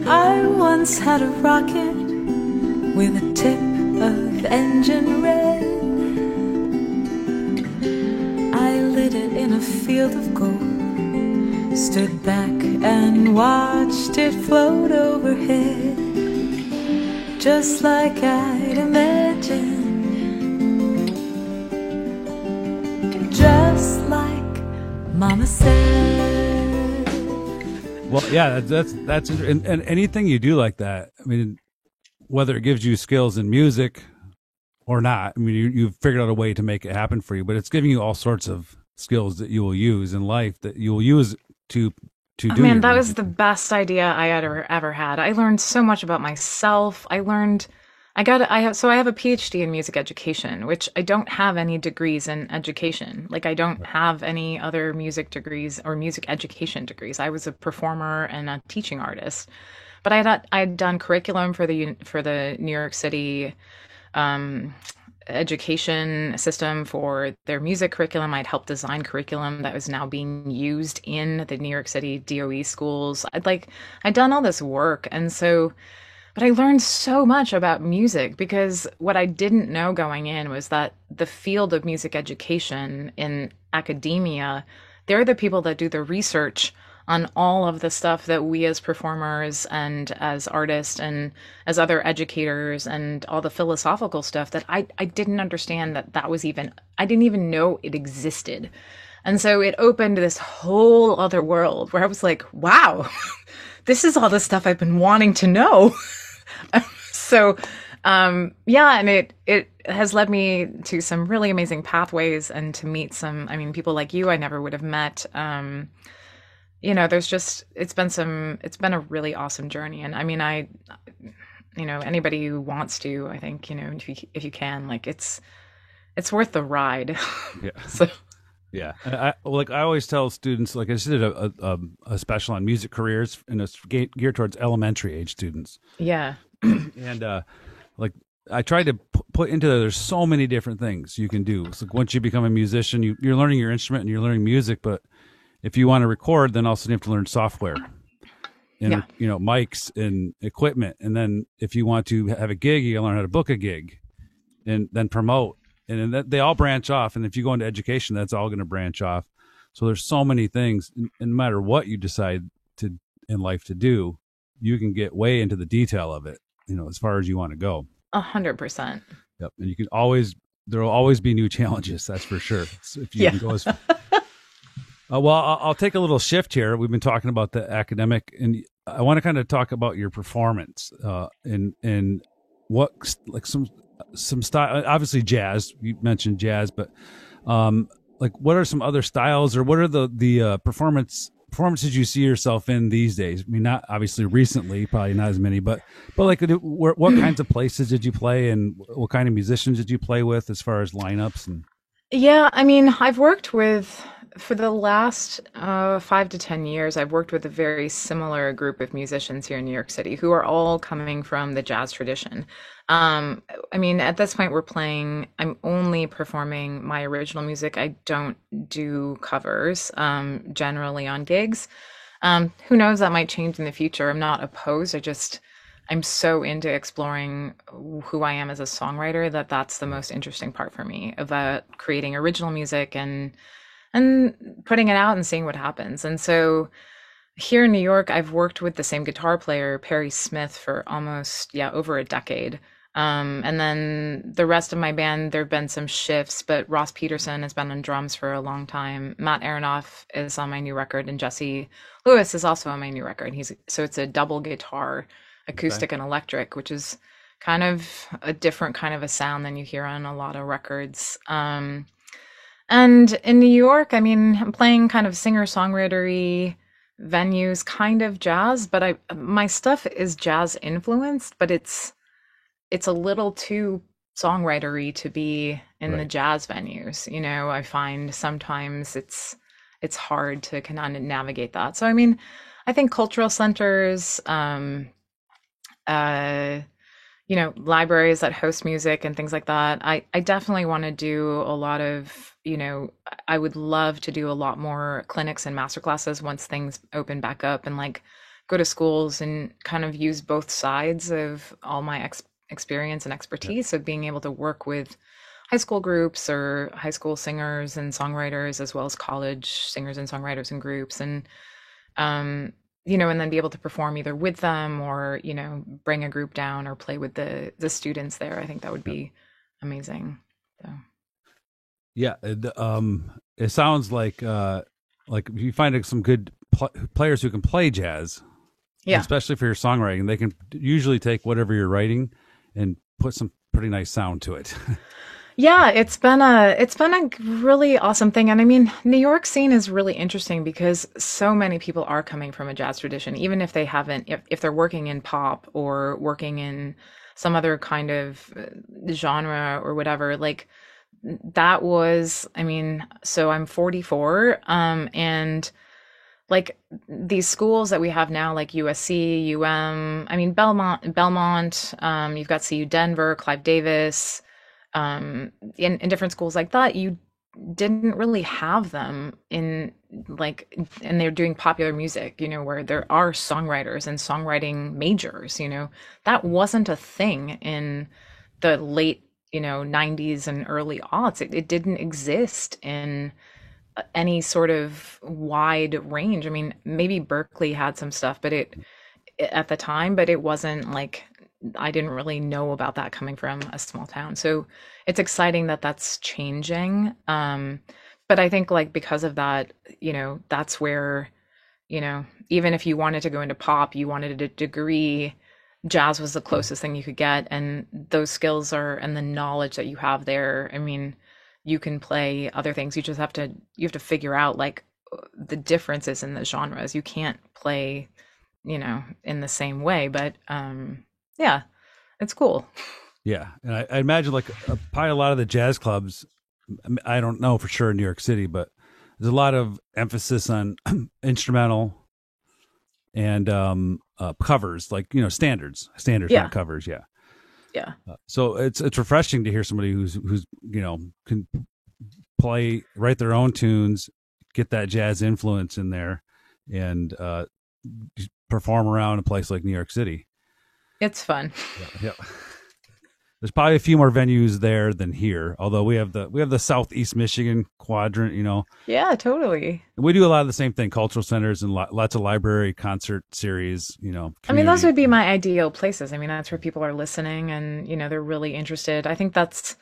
I once had a rocket with a tip of engine red. I lit it in a field of gold, stood back and watched it float overhead, just like I'd imagined, just like Mama said. Well, yeah, that's and anything you do like that. I mean, whether it gives you skills in music or not, I mean, you've figured out a way to make it happen for you. But it's giving you all sorts of skills that you will use in life that you will use to do. Man, that was the best idea I had ever had. I learned so much about myself. I have a PhD in music education, which I don't have any degrees in education. Like, I don't have any other music degrees or music education degrees. I was a performer and a teaching artist, but I'd done curriculum for the New York City education system for their music curriculum. I'd helped design curriculum that was now being used in the New York City DOE schools. I'd done all this work, and so. But I learned so much about music because what I didn't know going in was that the field of music education in academia, they're the people that do the research on all of the stuff that we as performers and as artists and as other educators and all the philosophical stuff that I didn't understand that was even, I didn't even know it existed. And so it opened this whole other world where I was like, wow, this is all the stuff I've been wanting to know. So, yeah, and it has led me to some really amazing pathways and to meet people like you I never would have met. It's been a really awesome journey. And I mean, anybody who wants to, I think, if you can, like, it's worth the ride. Yeah. So. Yeah, I always tell students, like I just did a special on music careers, and it's geared towards elementary age students. Yeah, and I tried to put into there's so many different things you can do. It's like once you become a musician, you're learning your instrument and you're learning music, but if you want to record, then also you have to learn software, and mics and equipment, and then if you want to have a gig, you learn how to book a gig, and then promote. And then they all branch off. And if you go into education, that's all going to branch off. So there's so many things, and no matter what you decide to in life to do, you can get way into the detail of it, as far as you want to go. 100%. Yep. And there will always be new challenges. That's for sure. So if you can go as well, I'll take a little shift here. We've been talking about the academic, and I want to kind of talk about your performance, and what, like, some style, obviously jazz, you mentioned jazz, but what are some other styles, or what are the performances you see yourself in these days? I mean, not obviously recently, probably not as many, but like, what kinds of places did you play, and what kind of musicians did you play with as far as lineups? And yeah, I mean, I've worked with, for the last 5 to 10 years, I've worked with a very similar group of musicians here in New York City who are all coming from the jazz tradition. I mean, at this point, I'm only performing my original music. I don't do covers, generally on gigs. Who knows, that might change in the future. I'm not opposed. I'm so into exploring who I am as a songwriter that's the most interesting part for me, about creating original music and putting it out and seeing what happens. And so here in New York, I've worked with the same guitar player, Perry Smith, for almost, over a decade. And then the rest of my band, there have been some shifts, but Ross Peterson has been on drums for a long time. Matt Aronoff is on my new record, and Jesse Lewis is also on my new record. So it's a double guitar, acoustic and electric, which is kind of a different kind of a sound than you hear on a lot of records. And in New York, I mean, I'm playing kind of singer-songwritery venues, kind of jazz, but my stuff is jazz influenced, but it's a little too songwritery to be in the jazz venues. I find sometimes it's hard to kind of navigate that. So, I mean, I think cultural centers, libraries that host music and things like that. I definitely want to do a lot of, I would love to do a lot more clinics and master classes once things open back up, and like go to schools and kind of use both sides of all my experience and expertise of being able to work with high school groups or high school singers and songwriters, as well as college singers and songwriters and groups. And, and then be able to perform either with them or, bring a group down or play with the students there. I think that would be amazing. So. Yeah. It sounds like if you find some good players who can play jazz, especially for your songwriting, they can usually take whatever you're writing and put some pretty nice sound to it. Yeah, it's been a really awesome thing. And I mean, New York scene is really interesting because so many people are coming from a jazz tradition, even if they haven't, if they're working in pop or working in some other kind of genre or whatever. Like that was, I mean, so I'm 44, and like these schools that we have now, like USC, I mean, Belmont, you've got CU Denver, Clive Davis, in different schools like that, you didn't really have them and they're doing popular music, where there are songwriters and songwriting majors, that wasn't a thing in the late, 90s and early aughts. It didn't exist in any sort of wide range. I mean, maybe Berkeley had some stuff, but at the time, but it wasn't like, I didn't really know about that coming from a small town. So it's exciting that that's changing. But I think like because of that, that's where, even if you wanted to go into pop, you wanted a degree, jazz was the closest thing you could get. And those skills and the knowledge that you have there, I mean, you can play other things. You just have to figure out like the differences in the genres. You can't play, in the same way, but, yeah, it's cool. Yeah. And I imagine like probably a lot of the jazz clubs, I don't know for sure in New York City, but there's a lot of emphasis on instrumental and covers, like, standards, not covers. Yeah. Yeah. So it's refreshing to hear somebody who's can write their own tunes, get that jazz influence in there, and perform around a place like New York City. It's fun. Yeah. There's probably a few more venues there than here, although we have the Southeast Michigan quadrant, Yeah, totally. We do a lot of the same thing, cultural centers and lots of library concert series, I mean, those would be my ideal places. I mean, that's where people are listening and, they're really interested. I think that's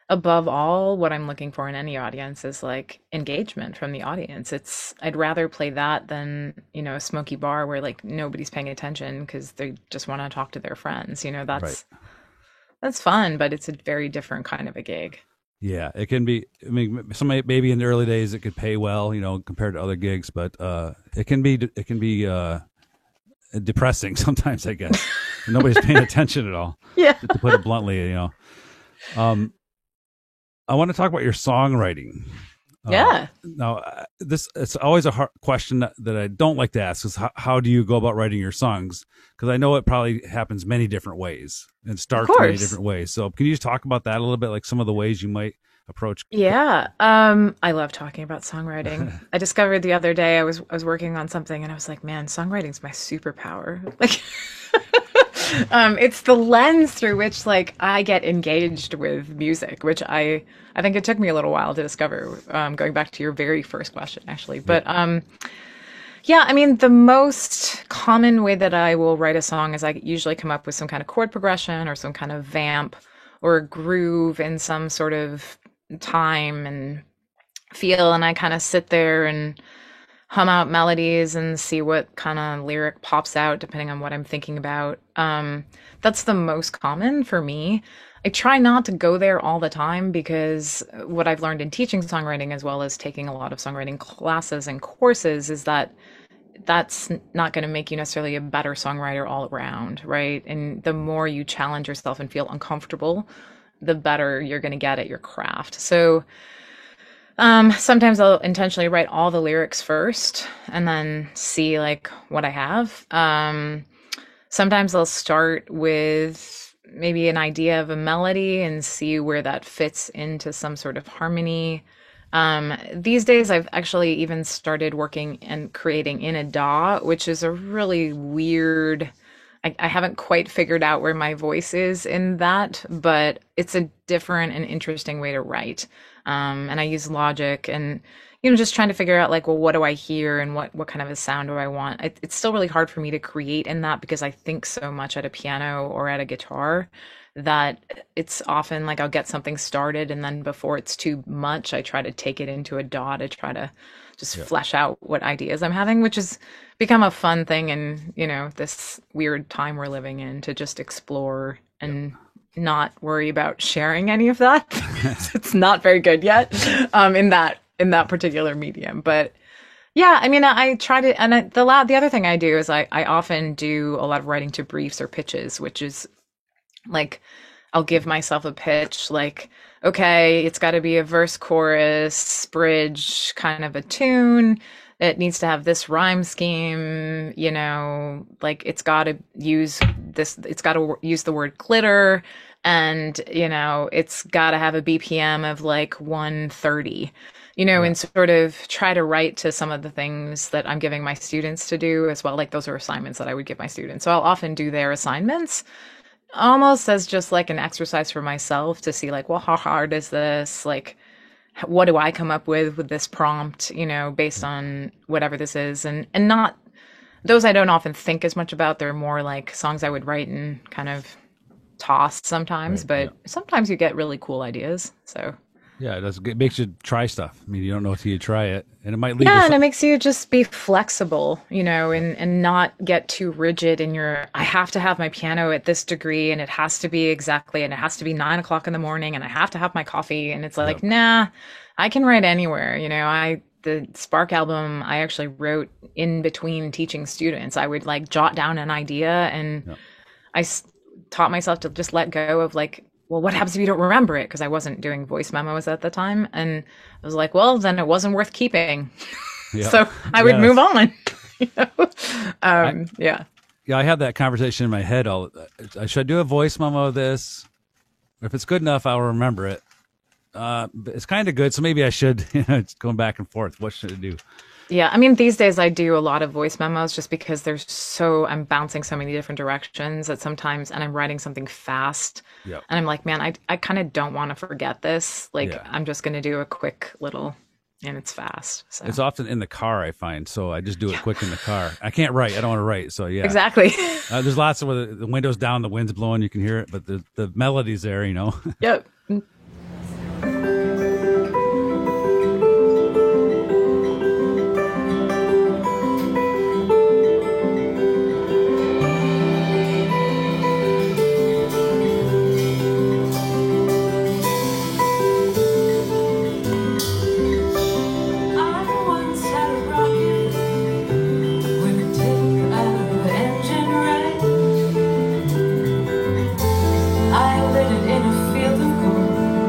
above all what I'm looking for in any audience is like engagement from the audience. I'd rather play that than, a smoky bar where like nobody's paying attention because they just want to talk to their friends. That's fun, but it's a very different kind of a gig. Yeah, it can be. I mean, maybe in the early days it could pay well, compared to other gigs, but it can be depressing sometimes, I guess. Nobody's paying attention at all. Yeah, to put it bluntly, I want to talk about your songwriting. Yeah. Now, it's always a hard question that I don't like to ask is how do you go about writing your songs? Because I know it probably happens many different ways and starts many different ways. So can you just talk about that a little bit, like some of the ways you might approach? Yeah. I love talking about songwriting. I discovered the other day I was working on something and I was like, man, songwriting's my superpower. Like it's the lens through which like I get engaged with music, which I think it took me a little while to discover, going back to your very first question, actually. But yeah, I mean, the most common way that I will write a song is I usually come up with some kind of chord progression or some kind of vamp or groove in some sort of time and feel. And I kind of sit there and hum out melodies and see what kind of lyric pops out depending on what I'm thinking about. That's the most common for me. I try not to go there all the time because what I've learned in teaching songwriting as well as taking a lot of songwriting classes and courses is that that's not going to make you necessarily a better songwriter all around, right? And the more you challenge yourself and feel uncomfortable, the better you're going to get at your craft. So sometimes I'll intentionally write all the lyrics first and then see like what I have. Sometimes I'll start with maybe an idea of a melody and see where that fits into some sort of harmony. These days, I've actually even started working and creating in a DAW, which is a really weird. I haven't quite figured out where my voice is in that, but it's a different and interesting way to write. And I use Logic and, just trying to figure out like, well, what do I hear and what kind of a sound do I want? It's still really hard for me to create in that because I think so much at a piano or at a guitar that it's often like I'll get something started and then before it's too much, I try to take it into a DAW to try to just flesh out what ideas I'm having, which has become a fun thing in, this weird time we're living in to just explore and not worry about sharing any of that. It's not very good yet in that particular medium. But yeah, I mean, I try to, and the other thing I do is I often do a lot of writing to briefs or pitches, which is like, I'll give myself a pitch like, okay, it's got to be a verse, chorus, bridge, kind of a tune. It needs to have this rhyme scheme, like it's got to use this, it's got to use the word glitter, and, it's got to have a BPM of like 130, and sort of try to write to some of the things that I'm giving my students to do as well. Like those are assignments that I would give my students. So I'll often do their assignments almost as just like an exercise for myself to see like, well, how hard is this? Like, what do I come up with this prompt, based on whatever this is, and not those I don't often think as much about. They're more like songs I would write and kind of toss sometimes, but sometimes you get really cool ideas. So yeah, it makes you try stuff. I mean, you don't know until you try it, and it might lead. Yeah, and it makes you just be flexible, and not get too rigid in your. I have to have my piano at this degree, and it has to be exactly, and it has to be 9 o'clock in the morning, and I have to have my coffee, and it's like, nah, I can write anywhere. The Spark album I actually wrote in between teaching students. I would like jot down an idea, and I taught myself to just let go of like, well, what happens if you don't remember it? Because I wasn't doing voice memos at the time. And I was like, well, then it wasn't worth keeping. So I would move on. Yeah, I had that conversation in my head. Should I do a voice memo of this? If it's good enough, I'll remember it. It's kind of good. So maybe I should, it's going back and forth. What should I do? Yeah, I mean, these days I do a lot of voice memos just because I'm bouncing so many different directions that sometimes, and I'm writing something fast. And I'm like, man, I kind of don't want to forget this. Like, I'm just going to do a quick little, and it's fast. So. It's often in the car, I find. So I just do it quick in the car. I can't write. I don't want to write. So yeah. Exactly. There's lots of where the window's down, the wind's blowing, you can hear it, but the melody's there, Yep. I lit it in a field of gold.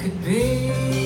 could be